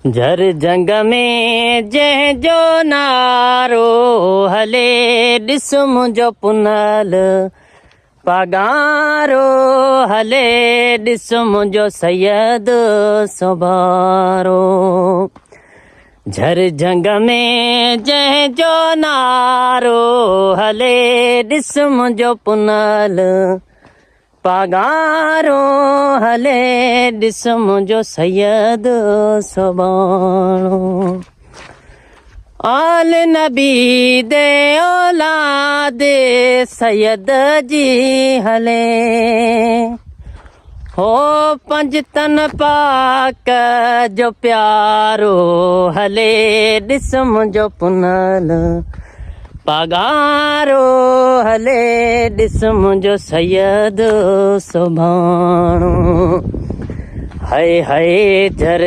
झर जंग में जंहिंजो नारो हले ॾिस मुंहिंजो पुनल पगारो हले ॾिस मुंहिंजो सैयद सुभारो। झर जंग में जंहिंजो नारो हले ॾिस मुंहिंजो पुनल पगारो हले ॾिस मुंहिंजो सैयद सुभारो। आल नबी दे औलाद सैयद जी हले हो पंज तन पाक जो प्यारो हले ॾिस मुंहिंजो पुनल पगारो हले ॾिस मुंहिंजो सैयद सुभाणो। हाय हाय झर